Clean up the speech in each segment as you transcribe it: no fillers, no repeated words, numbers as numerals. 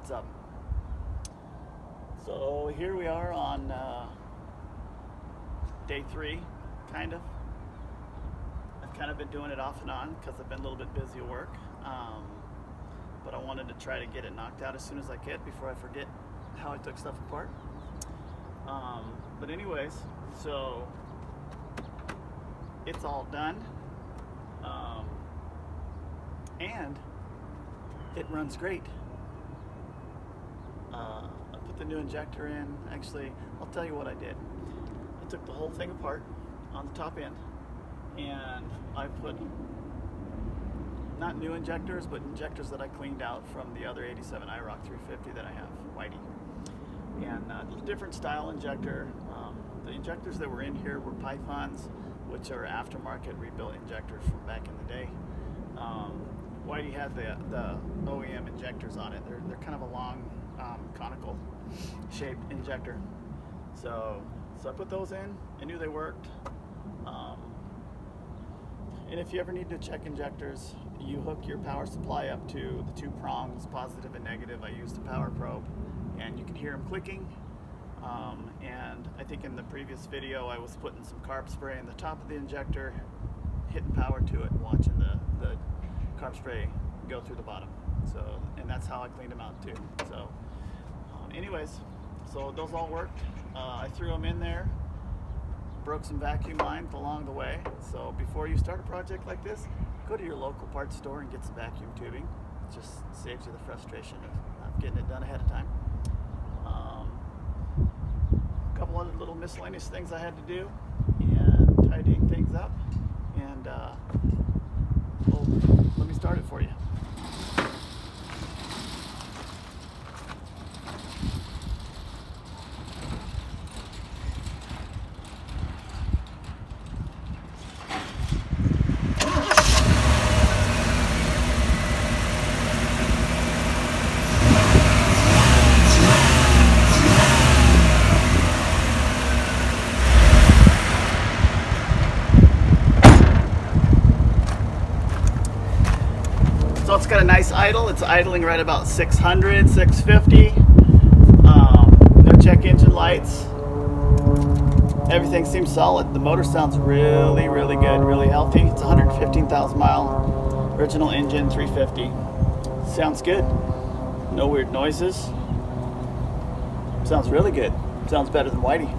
what's up? So here we are on day 3, kind of. I've kind of been doing it off and on because I've been a little bit busy at work, but I wanted to try to get it knocked out as soon as I could before I forget how I took stuff apart. But anyways, so it's all done, and it runs great. I put the new injector in. Actually, I'll tell you what I did. I took the whole thing apart on the top end, and I put not new injectors, but injectors that I cleaned out from the other 87 Iroc 350 that I have, Whitey. And a different style injector. The injectors that were in here were Pythons, which are aftermarket rebuilt injectors from back in the day. Whitey had the OEM injectors on it. They're kind of a long, conical shaped injector. So I put those in. I knew they worked. And if you ever need to check injectors, you hook your power supply up to the 2 prongs, positive and negative. I used a power probe, and you can hear them clicking. And I think in the previous video I was putting some carb spray in the top of the injector, hitting power to it, and watching the carb spray go through the bottom. So, and that's how I cleaned them out too. So anyways, so those all worked. I threw them in there, broke some vacuum lines along the way. So before you start a project like this, go to your local parts store and get some vacuum tubing. It just saves you the frustration of getting it done ahead of time. A couple other little miscellaneous things I had to do, and tidying things up, and well, let me start it for you. So it's got a nice idle. It's idling right about 600, 650. No check engine lights. Everything seems solid. The motor sounds really, really good, really healthy. It's 115,000 mile original engine, 350. Sounds good. No weird noises. Sounds really good. Sounds better than Whitey.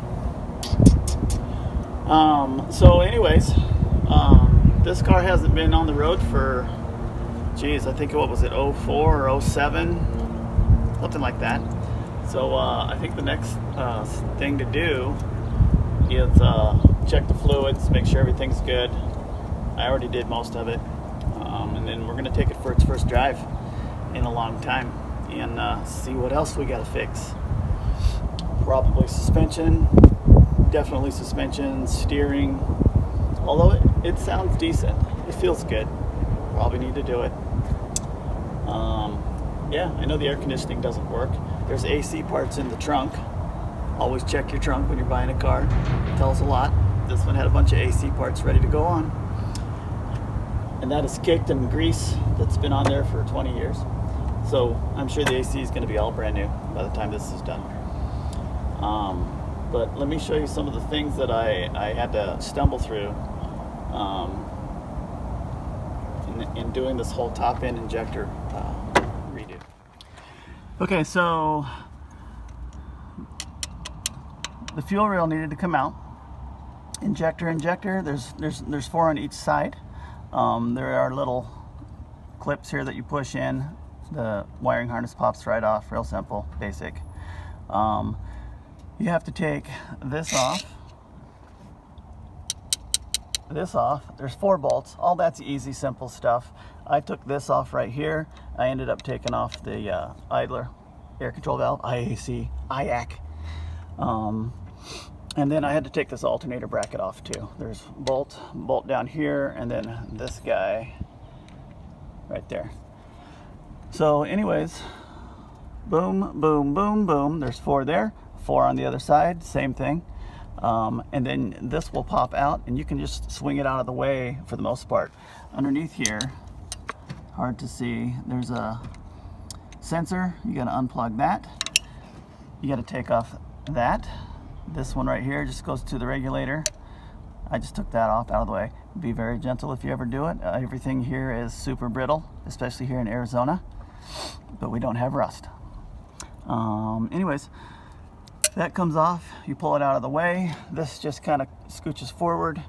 So anyways, this car hasn't been on the road for, geez, I think, what was it, 04 or 07, something like that. So I think the next thing to do is check the fluids, make sure everything's good. I already did most of it, and then we're going to take it for its first drive in a long time and see what else we got to fix. Probably suspension, definitely suspension, steering, although it sounds decent, it feels good. Probably need to do it. Yeah, I know the air conditioning doesn't work. There's AC parts in the trunk. Always check your trunk when you're buying a car. It tells a lot. This one had a bunch of AC parts ready to go on. And that is kicked in grease that's been on there for 20 years. So I'm sure the AC is going to be all brand new by the time this is done. But let me show you some of the things that I had to stumble through in doing this whole top end injector redo. Okay, so the fuel rail needed to come out. Injector, there's 4 on each side. There are little clips here that you push in. The wiring harness pops right off, real simple, basic. You have to take this off. There's 4 bolts. All that's easy, simple stuff. I took this off right here. I ended up taking off the idler air control valve, IAC, IAC. And then I had to take this alternator bracket off too. There's bolt down here, and then this guy right there. So anyways, boom, boom, boom, boom. There's 4 there, 4 on the other side, same thing. And then this will pop out, and you can just swing it out of the way for the most part. Underneath here, hard to see, there's a sensor, you got to unplug that. You got to take off that. This one right here just goes to the regulator. I just took that off out of the way. Be very gentle if you ever do it. Everything here is super brittle, especially here in Arizona, but we don't have rust. Anyways, that comes off. You pull it out of the way. This just kind of scooches forward.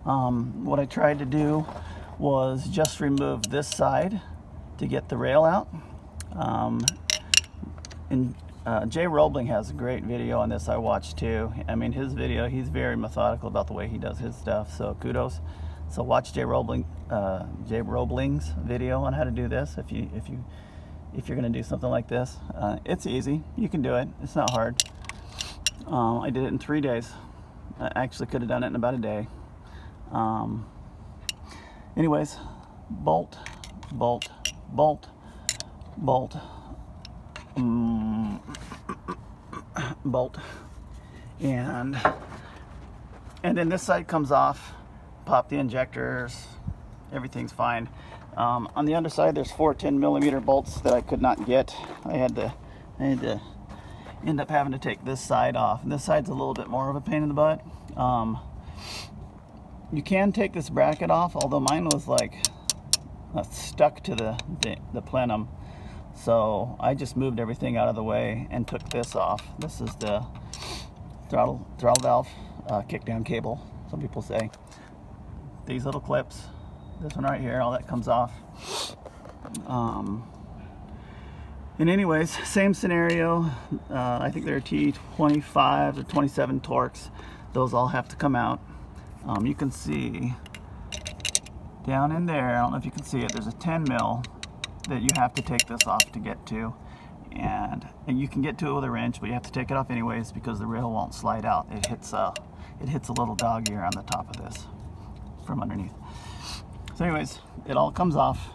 What I tried to do was just remove this side to get the rail out. Jay Roebling has a great video on this I watched too. I mean, his video, he's very methodical about the way he does his stuff, so kudos. So watch Jay Roebling's video on how to do this if you're going to do something like this. It's easy. You can do it. It's not hard. I did it in 3 days. I actually could have done it in about a day. Anyways, bolt, bolt, bolt, bolt, bolt, and then this side comes off. Pop the injectors. Everything's fine. On the underside, there's 4 10mm bolts that I could not get. I had to end up having to take this side off, and this side's a little bit more of a pain in the butt. You can take this bracket off, although mine was like stuck to the plenum, so I just moved everything out of the way and took this off. This is the throttle valve kickdown cable, some people say. These little clips, this one right here, all that comes off. And anyways, same scenario. I think they're T25s or 27 Torx. Those all have to come out. You can see down in there, I don't know if you can see it, there's a 10 mil that you have to take this off to get to. And you can get to it with a wrench, but you have to take it off anyways because the rail won't slide out. It hits a little dog ear on the top of this from underneath. So anyways, it all comes off.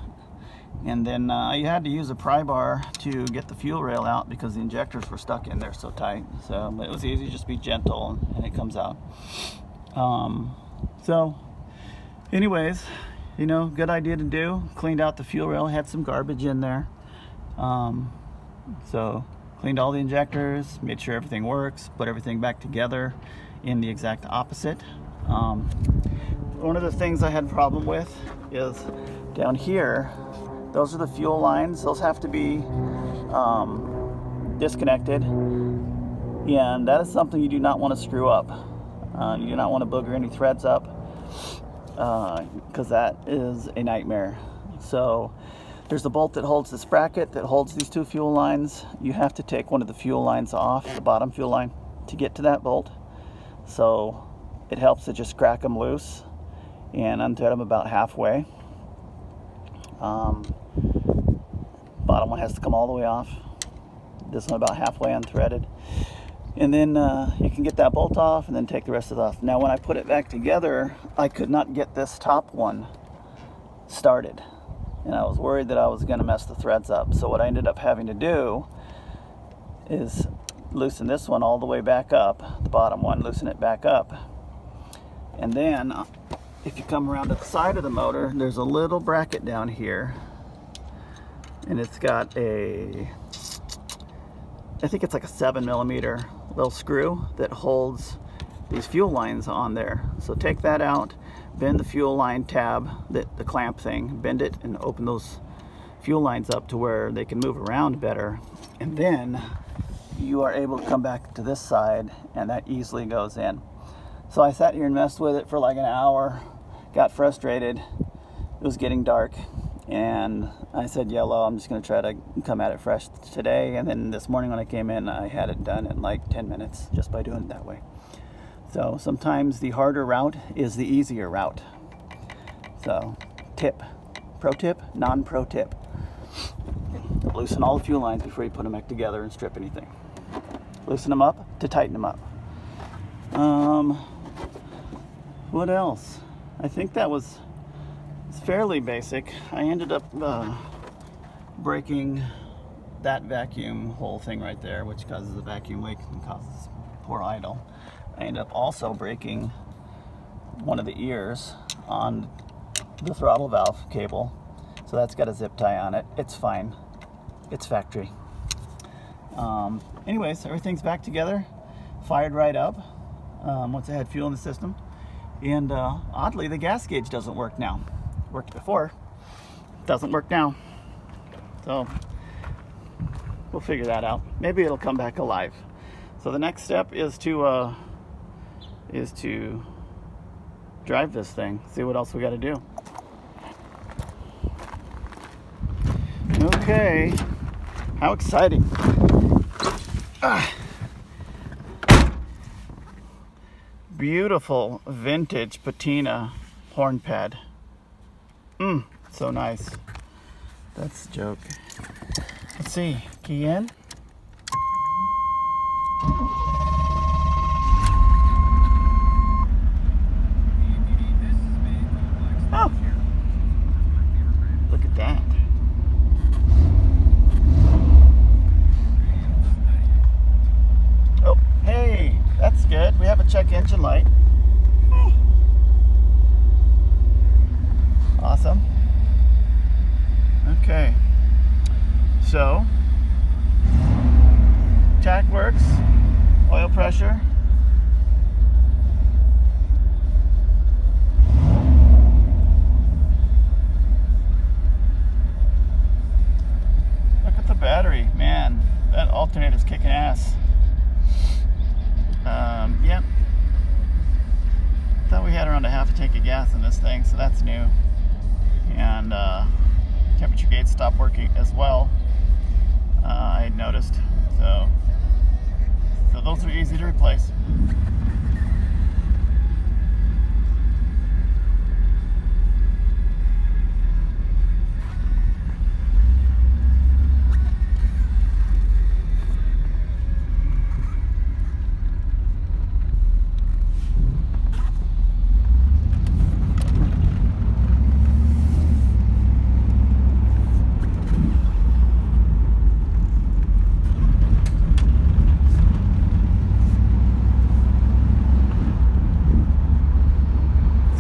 And then you had to use a pry bar to get the fuel rail out because the injectors were stuck in there so tight. So but it was easy, just be gentle and it comes out. So anyways, you know, good idea to do. Cleaned out the fuel rail, had some garbage in there. So cleaned all the injectors, made sure everything works, put everything back together in the exact opposite. One of the things I had a problem with is down here, those are the fuel lines. Those have to be disconnected, and that is something you do not want to screw up. You do not want to booger any threads up because that is a nightmare. So there's a bolt that holds this bracket that holds these 2 fuel lines. You have to take one of the fuel lines off, the bottom fuel line, to get to that bolt. So it helps to just crack them loose and unthread them about halfway. Bottom one has to come all the way off. This one about halfway unthreaded. And then you can get that bolt off and then take the rest of it off. Now when I put it back together, I could not get this top one started. And I was worried that I was going to mess the threads up. So what I ended up having to do is loosen this one all the way back up, the bottom one, loosen it back up. And then if you come around to the side of the motor, there's a little bracket down here. And it's got I think it's like a 7mm little screw that holds these fuel lines on there. So take that out, bend the fuel line tab, the clamp thing, bend it and open those fuel lines up to where they can move around better. And then you are able to come back to this side and that easily goes in. So I sat here and messed with it for like an hour, got frustrated. It was getting dark. And I said, yellow, I'm just going to try to come at it fresh today. And then this morning when I came in, I had it done in like 10 minutes just by doing it that way. So sometimes the harder route is the easier route. So pro tip, non-pro tip. Loosen all the fuel lines before you put them back together and strip anything. Loosen them up to tighten them up. What else? I think that was fairly basic. I ended up breaking that vacuum hole thing right there, which causes a vacuum leak and causes poor idle. I ended up also breaking one of the ears on the throttle valve cable, so that's got a zip tie on it. It's fine. It's factory. Anyways, everything's back together, fired right up once I had fuel in the system. And oddly, the gas gauge doesn't work now. Worked before, doesn't work now. So we'll figure that out. Maybe it'll come back alive. So the next step is to drive this thing, see what else we got to do. Okay, how exciting. Beautiful vintage patina horn pad. So nice. That's a joke. Let's see, key in. Oh, look at that. Oh, hey, that's good. We have a check engine light. Awesome. Okay. So, tach works, oil pressure. Look at the battery, man. That alternator's kicking ass. Yeah. Thought we had around a half a tank of gas in this thing, so that's new. And temperature gates stopped working as well. I had noticed. So those are easy to replace.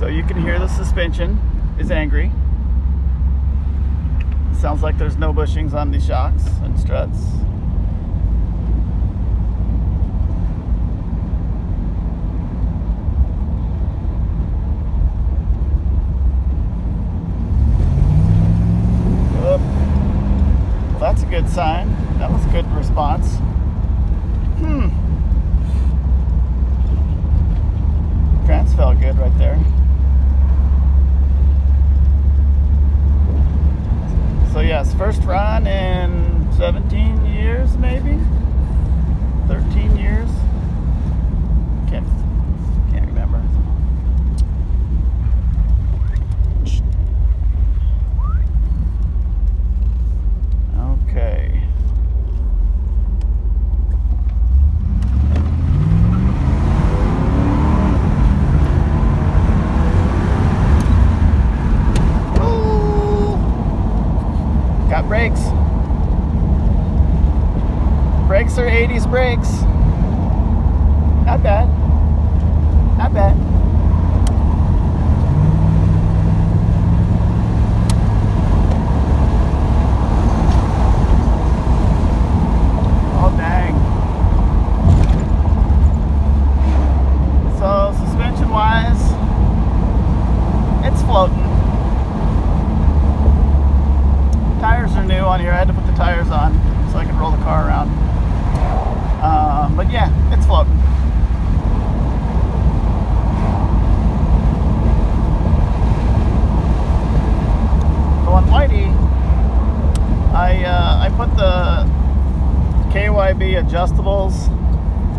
So you can hear the suspension is angry. Sounds like there's no bushings on the shocks and struts. Oh. Well, that's a good sign. That was a good response. Trans felt good right there. So yes, first run in 17 years, maybe 13 years. Can't remember. Okay. Got brakes. Brakes are 80s brakes. Not bad. Not bad. Oh, dang. So, suspension-wise, it's floating. Tires are new on here. I had to put the tires on so I could roll the car around. But yeah, it's floating. So on Whitey, I put the KYB adjustables.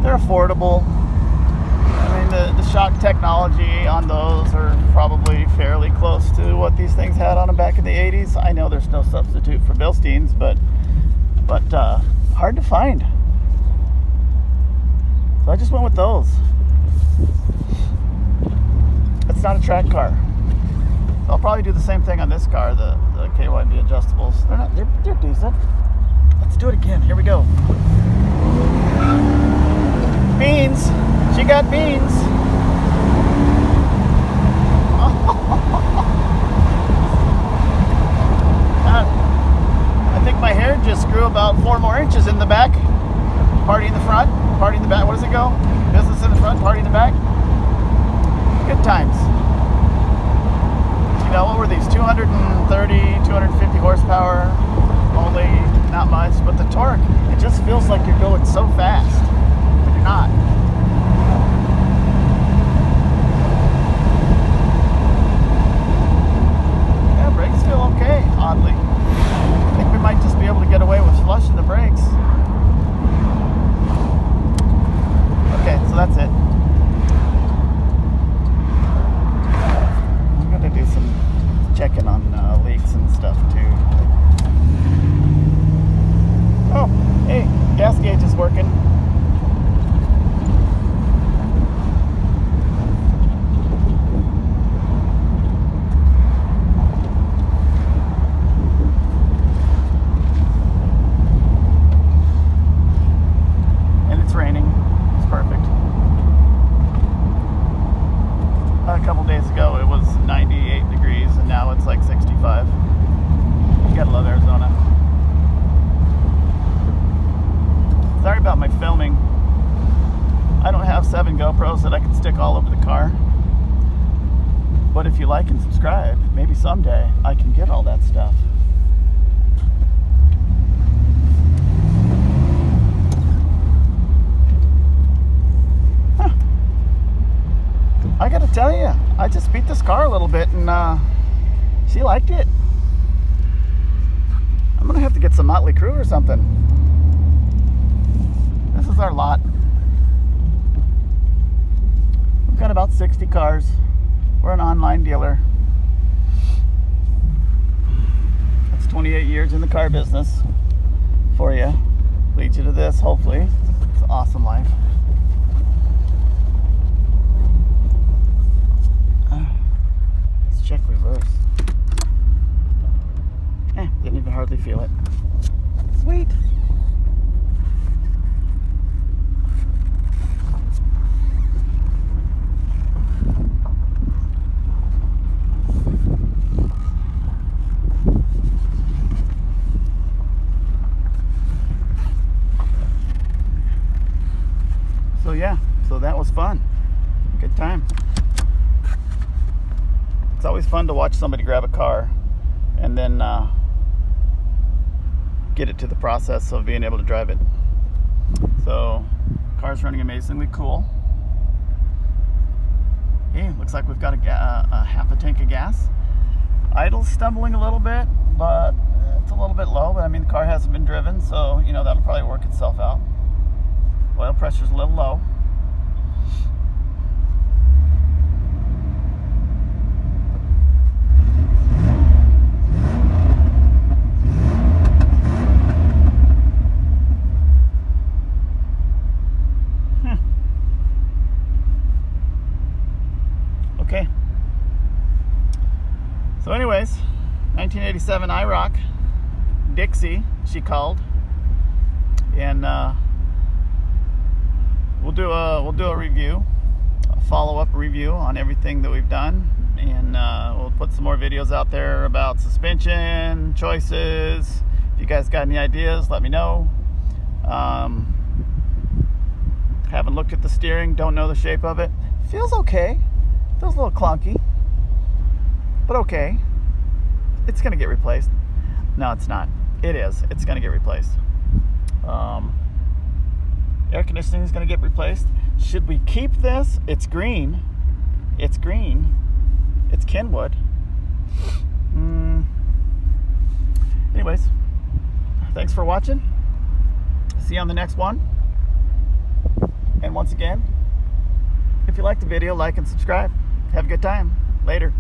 They're affordable. I mean, the shock technology on those are probably fairly close to what these things had on them back in the 80s. I know there's no substitute for Bilsteins, but hard to find. So I just went with those. It's not a track car. I'll probably do the same thing on this car, the KYB adjustables. They're decent. Let's do it again. Here we go. Beans. She got beans. I think my hair just screw about 4 more inches in the back. Party in the front, party in the back. What does it go? Business in the front, party in the back. Good times. You know, what were these? 230, 250 horsepower. Only, not much. But the torque, it just feels like you're going so fast. But you're not. Yeah, brakes feel okay, oddly. I think we might just be able to get away with flushing the brakes. Okay, so that's it. I'm gonna do some checking on leaks and stuff too. Oh, hey, gas gauge is working. And it's raining. It's perfect. A couple days ago it was 98 degrees and now it's like 65. You gotta love Arizona. Sorry about my filming. I don't have 7 GoPros that I can stick all over the car. But if you like and subscribe, maybe someday I can get all that stuff. I gotta tell you, I just beat this car a little bit and she liked it. I'm gonna have to get some Motley Crue or something. This is our lot. We've got about 60 cars. We're an online dealer. That's 28 years in the car business for you. Leads you to this, hopefully. It's an awesome life. Let's check reverse. Didn't even hardly feel it. Sweet. So yeah, so that was fun. Good time. It's always fun to watch somebody grab a car and then get it to the process of being able to drive it. So, car's running amazingly cool. Hey, looks like we've got a half a tank of gas. Idle's stumbling a little bit, but it's a little bit low. But I mean, the car hasn't been driven, so you know that'll probably work itself out. Oil pressure's a little low. Okay. So anyways, 1987 Iroc, Dixie, she called, and we'll do a review, a follow-up review on everything that we've done, and we'll put some more videos out there about suspension choices. If you guys got any ideas, let me know. Haven't looked at the steering, don't know the shape of it. Feels okay. Feels a little clunky, but okay. It's gonna get replaced. No, it's not. It is. It's gonna get replaced. Air conditioning is gonna get replaced. Should we keep this? It's green. It's green. It's Kenwood. Anyways, thanks for watching. See you on the next one. And once again, if you liked the video, like and subscribe. Have a good time. Later.